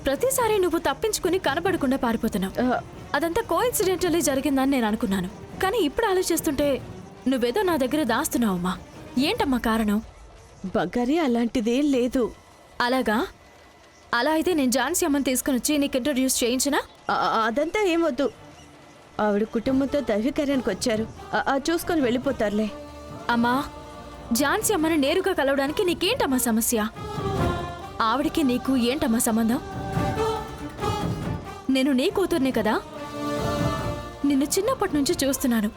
ప్రతిసారి నువ్వు తప్పించుకుని కనబడకుండా పారిపోతున్నావు. అదంతా కోఇన్సిడెంటల్లీ జరిగిందని నేను అనుకున్నాను. కానీ ఇప్పుడు ఆలోచిస్తుంటే నువ్వేదో నా దగ్గర దాస్తున్నావమ్మా. ఏంటమ్మా కారణం? బంగారి అలాంటిదేం లేదు. అలాగా? అలా అయితే నేను ఝాన్సీ అమ్మని తీసుకుని వచ్చి నీకు ఇంట్రొడ్యూస్ చేయించినా? అదంతా ఏమొద్దు. ఆవిడ కుటుంబంతో దైవకార్యానికి వచ్చారు. చూసుకొని వెళ్ళిపోతారులే. అమ్మా, ఝాన్సీ అమ్మని నేరుగా కలవడానికి నీకేంటమ్మా సమస్య? ఆవిడికి నీకు ఏంటమ్మా సంబంధం? నేను నీ కూతుర్నే కదా. నిన్ను చిన్నప్పటి నుంచి చూస్తున్నాను.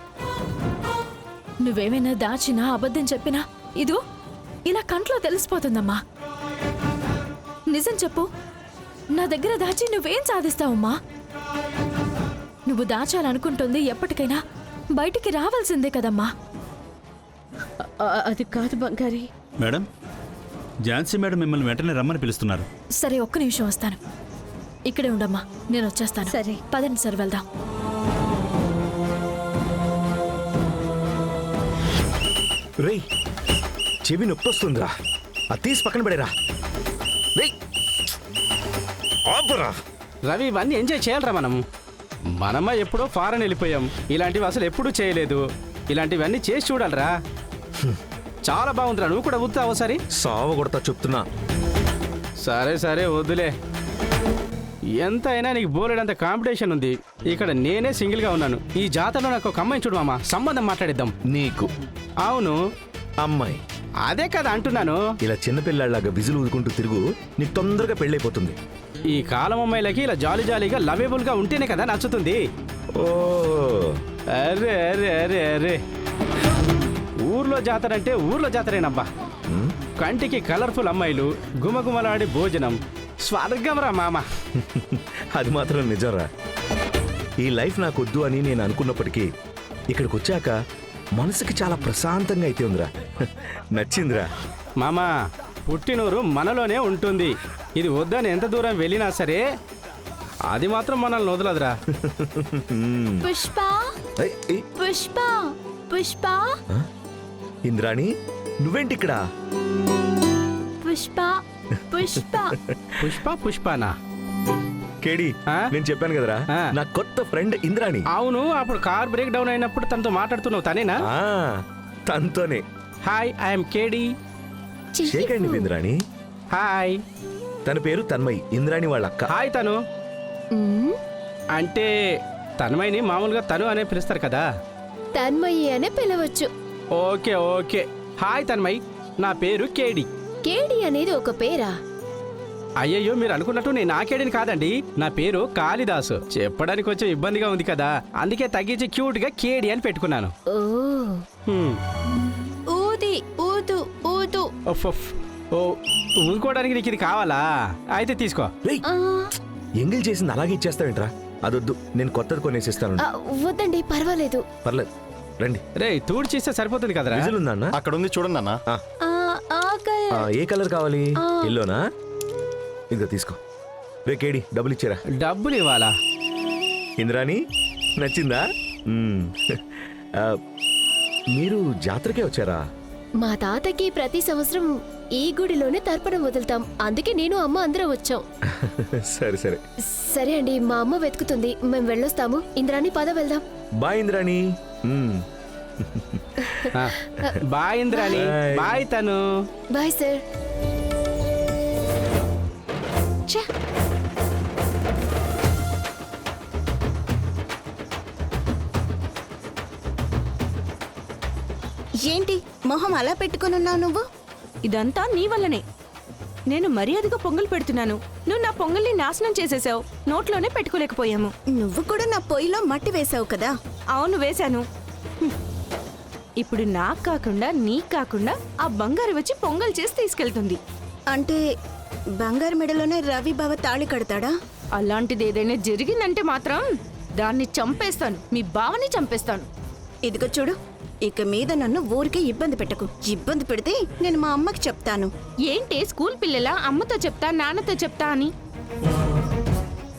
నువ్వేమైనా దాచినా అబద్ధం చెప్పినా ఇదో ఇలా కంట్లో తెలిసిపోతుందమ్మా. నిజం చెప్పు, నా దగ్గర దాచి నువ్వేం సాధిస్తావమ్మా? నువ్వు దాచాలనుకుంటుంది ఎప్పటికైనా బయటికి రావాల్సిందే కదమ్మా. అది కాదు బంగారి. మేడం, ఝాన్సీ మేడం మిమ్మల్ని వెంటనే రమ్మని పిలుస్తున్నారు. సరే, ఒక్క నిమిషం వస్తాను. ఇక్కడే ఉండమ్మా, నేను వచ్చేస్తాను. సరే. పదండి సార్, వెళ్దాం. రేయ్, చెవి నొప్పి వస్తుందిరా. అది తీసి పక్కన పడేరా. రేయ్, ఆపురా. రవి, ఇవన్నీ ఎంజాయ్ చేయాలరా మనం. మనమ్మ ఎప్పుడో ఫారెన్ వెళ్ళిపోయాం. ఇలాంటివి అసలు ఎప్పుడూ చేయలేదు. ఇలాంటివన్నీ చేసి చూడాలరా. చాలా బాగుందిరా. నువ్వు కూడా వద్దా ఒకసారి? సావ కొడతా చెప్తున్నా. సరే సరే, వద్దులే. ఎంత అయినా నీకు బోలెడంత కాంపిటీషన్ ఉంది. ఇక్కడ నేనే సింగిల్గా ఉన్నాను. ఈ జాతరలో నాకు ఒక అమ్మాయి చూడు మామ, సంబంధం మాట్లాడిద్దాం. నీకు? అవును. అమ్మాయి? అదే కదా అంటున్నాను. ఇలా చిన్నపిల్లాళ్ళగా విజులు ఊదుకుంటూ తిరుగు, నీకు తొందరగా పెళ్ళైపోతుంది. ఈ కాలం అమ్మాయిలకి ఇలా జాలీ జాలీగా లవేబుల్గా ఉంటేనే కదా నచ్చుతుంది. ఓ, అరే అరే అరే అరే, ఊర్లో జాతర అంటే ఊర్లో జాతరేనబ్బా. కంటికి కలర్ఫుల్ అమ్మాయిలు, గుమగుమలాడి భోజనం, స్వర్గంరా మామ. అది మాత్రం నిజంరా. ఈ లైఫ్ నాకు వద్దు అని నేను అనుకున్నప్పటికీ ఇక్కడికి వచ్చాక మనసుకి చాలా ప్రశాంతంగా అయితే ఉందిరా. నచ్చిందిరా. మామ, పుట్టినూరు మనలోనే ఉంటుంది. ఇది వద్దని ఎంత దూరం వెళ్ళినా సరే అది మాత్రం మనల్ని వదలదురా. పుష్ప, ఏయ్, ఏయ్. పుష్ప, పుష్ప, ఇంద్రాణి, నువ్వేంటి ఇక్కడ? పుష్ప, పుష్ప. పుష్ప పుష్పనా? కేడి, ఆ? నేను చెప్పాను కదరా, ఆ. నా కొత్త ఫ్రెండ్ ఇంద్రాణి. అవును, అప్పుడు కార్ బ్రేక్ డౌన్ అయినప్పుడు తనతో మాట్లాడుతున్నావు, తనేనా? ఆ, తనతోనే. హాయ్, ఐఎమ్ కేడి. షేక్ అండి ఇంద్రాణి. హాయ్. తన పేరు తన్మయి, ఇంద్రాణి వాళ్ళ అక్క. హాయ్ తను. అంటే తన్మయిని మామూలుగా తను అనే పిలుస్తారు కదా. తన్మయి అనే పిలవచ్చు. Okay okay. హాయ్ తన్మయి, నా పేరు కేడి. కేడి అనేది ఒక పేరా? అయ్యయ్యో, మీరు అనుకున్నట్టు నేను ఆ కేడిని కాదండి. నా పేరు కాళిదాసు. చెప్పడానికి కొంచెం ఇబ్బందిగా ఉంది కదా, అందుకే తగ్గించి క్యూట్ గా కేడి అని పెట్టుకున్నాను. ఓ, హ్మ్. ఊది ఊదు ఊదు. ఉఫ్ ఉఫ్. ఓ, ఊదుకోవడానికి నీకు ఇది కావాలా? అయితే తీసుకో. రేయ్, ఆ, ఎంగిల్ చేసింది అలాగే ఇచ్చేస్తావేంట్రా? అదొద్దు, నేను కొత్తది కొనేసిస్తాను. ఆ, వద్దండి, పర్వాలేదు. పర్లేదు, రండి. రే, తూడు చేస్తే సరిపోతుంది కదరా. విజిల్ ఉందా అన్న? అక్కడ ఉంది చూడండి అన్న. ఆ, ఆకలి. ఏ కలర్ కావాలి? ఎల్లోనా? ఇదిగో తీసుకో. రే కేడి, డబ్బులు ఇచ్చారా? డబ్బులు ఇవ్వాలా? ఇంద్రాణి, నచ్చిందా? ఆ, మీరు జాతరకే వచ్చారా? మా తాతకి ప్రతి సంవత్సరం ఈ గుడిలోనే తర్పణం వదులుతాం. అందుకే నేను అమ్మ అందరం వచ్చాం. సరే సరే. సరే అండి, మా అమ్మ వెతుకుతుంది, మేము వెళ్ళొస్తాము. ఇంద్రాణి, పద వెళ్దాం. బాయ్ ఇంద్రాణి. ఆ, బాయ్ ఇంద్రాణి. బాయ్. బాయ్ తను. Bye sir. ఛ! ఏంటి మొహం అలా పెట్టుకునున్నావు నువ్వు? ఇదంతా నీ వల్లనే. నేను మర్యాదగా పొంగల్ పెడుతున్నాను, నువ్వు నా పొంగల్ని నాశనం చేసేసావు. నోట్లోనే పెట్టుకోలేకపోయాము. నువ్వు కూడా నా పొయ్యిలో మట్టి వేసావు కదా. అవును, వేశాను. ఇప్పుడు నాకు కాకుండా నీకు కాకుండా ఆ బంగారు వచ్చి పొంగల్ చేసి తీసుకెళ్తుంది. అంటే బంగారు మెడలోనే రవి బావ తాళి కడతాడా? అలాంటిది ఏదైనా జరిగిందంటే మాత్రం దాన్ని చంపేస్తాను, మీ బావని చంపేస్తాను. ఇదిగో చూడు, ఇక మీద నన్ను ఊరికే ఇబ్బంది పెట్టకు. ఇబ్బంది పెడితే నేను మా అమ్మకి చెప్తాను. ఏంటి స్కూల్ పిల్లలా అమ్మతో చెప్తా నాన్నతో చెప్తా అని?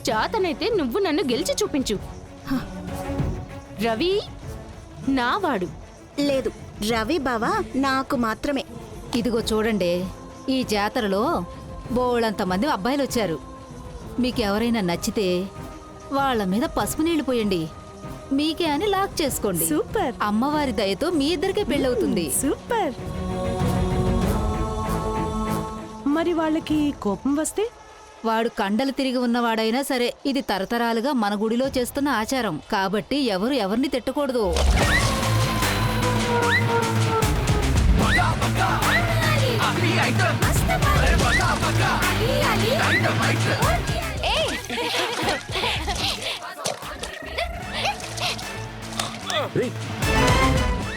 చాతనైతే నువ్వు నన్ను గెలిచి చూపించు. రవి నావాడు. లేదు, రవి బావ నాకు మాత్రమే. ఇదిగో చూడండి, ఈ జాతరలో బోళ్ళంత మంది అబ్బాయిలు వచ్చారు. మీకెవరైనా నచ్చితే వాళ్ళ మీద పసుపు నీళ్లు పోయండి. మీకే అని లాక్ చేసుకోండి. సూపర్ అమ్మవారి దయతో మీ ఇద్దరికే పెళ్ళవుతుంది. సూపర్. మరి వాళ్ళకి కోపం వస్తే? వాడు కండలు తిరిగి ఉన్నవాడైనా సరే, ఇది తరతరాలుగా మన గుడిలో చేస్తున్న ఆచారం కాబట్టి ఎవరు ఎవరిని తిట్టకూడదు.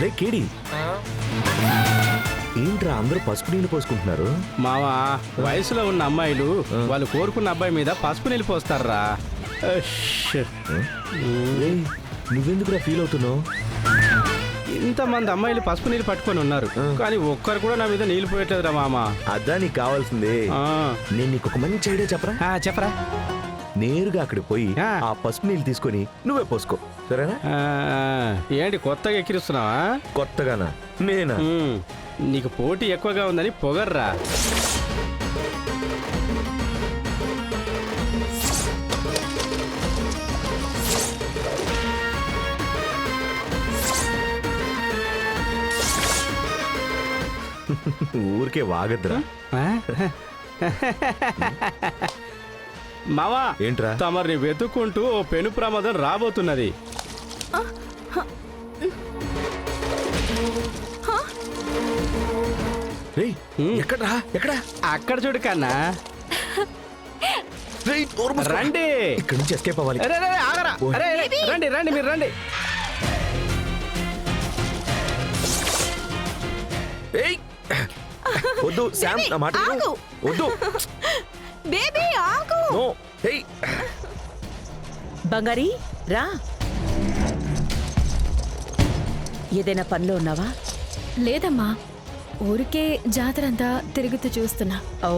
రే కేడి, ఏంట్రా అందరూ పసుపు నీళ్ళు పోసుకుంటున్నారు? మావా, వయసులో ఉన్న అమ్మాయిలు వాళ్ళు కోరుకున్న అబ్బాయి మీద పసుపు నీళ్ళు పోస్తారా. రేయ్, నువ్వెందుకురా ఫీల్ అవుతున్నావు? ఇంతమంది అమ్మాయిలు పసుపు నీళ్ళు పట్టుకొని ఉన్నారు, కానీ ఒక్కరు కూడా నా మీద నీళ్ళు పోయట్లేదురా మామ. అదా నీకు కావాల్సింది. నేను నీకు ఒక మంచి ఐడియా చెప్పరా? చెప్పరా. నేరుగా అక్కడికి పోయి ఆ పసుపు నీళ్ళు తీసుకొని నువ్వే పోసుకో, సరేనా? ఏంటి కొత్తగా ఎక్కిరిస్తున్నావా? కొత్తగానా? నేనా? నీకు పోటీ ఎక్కువగా ఉందని పొగర్రా. ఊరికే వాగద్దురా. మావా, ఏంట్రా? తమరిని వెతుక్కుంటూ ఓ పెను ప్రమాదం రాబోతున్నది. రేయ్, ఎక్కడ్రా? ఎక్కడా? అక్కడ చూడు కన్నా. రేయ్, నోరు మూసుకో. రండి. ఇక్కడి నుంచి ఎస్కేప్ అవ్వాలి. అరే, అరే, ఆగరా. అరే, అరే, రండి రండి, మీరు రండి. ఏయ్, వద్దు శామ్, నా మాట విను. ఆగు. వద్దు. బేబీ ఆగు. నో. ఏయ్, బంగారి రా. ఏదైనా పనిలో ఉన్నావా? లేదమ్మా, ఊరికే జాతరంతా తిరుగుతూ చూస్తున్నా. ఓ,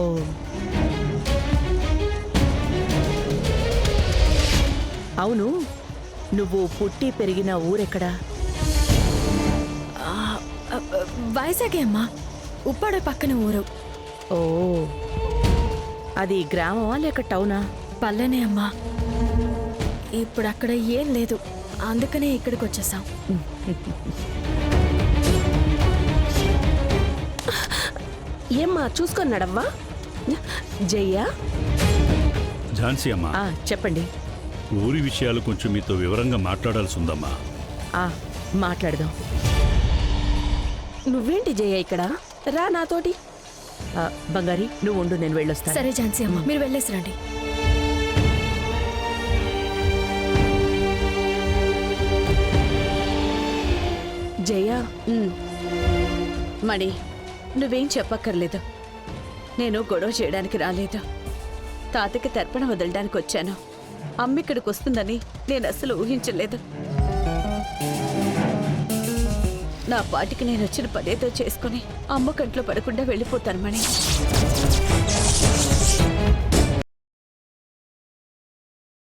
అవును, నువ్వు పుట్టి పెరిగిన ఊరెక్కడా? వైజాగే అమ్మా, ఉప్పాడ పక్కన ఊరు. ఓ, అది గ్రామమా లేక టౌనా? పల్లెనే అమ్మా. ఇప్పుడు అక్కడ ఏం లేదు, అందుకనే ఇక్కడికి వచ్చేసాం. ఏమ్మా చూసుకున్నాడవ్వా? జయ్యా, ఝాన్సీ అమ్మా, చెప్పండి. ఊరి విషయాలు కొంచెం మీతో వివరంగా మాట్లాడాల్సి ఉందమ్మా. మాట్లాడదాం. నువ్వేంటి జయ ఇక్కడ? రా నాతోటి. బంగారి, నువ్వు ఉండు, నేను వెళ్ళొస్తాను. సరే ఝాన్సీ అమ్మ, మీరు వెళ్ళేసి రండి. జయ, మణి, నువ్వేం చెప్పక్కర్లేదు. నేను గొడవ చేయడానికి రాలేదు. తాతకి తర్పణ వదలడానికి వచ్చాను. అమ్మ ఇక్కడికి వస్తుందని నేను అస్సలు ఊహించలేదు. నా పాటికి నేను వచ్చిన పనేదో చేసుకుని అమ్మ కంట్లో పడకుండా వెళ్ళిపోతాను మణి.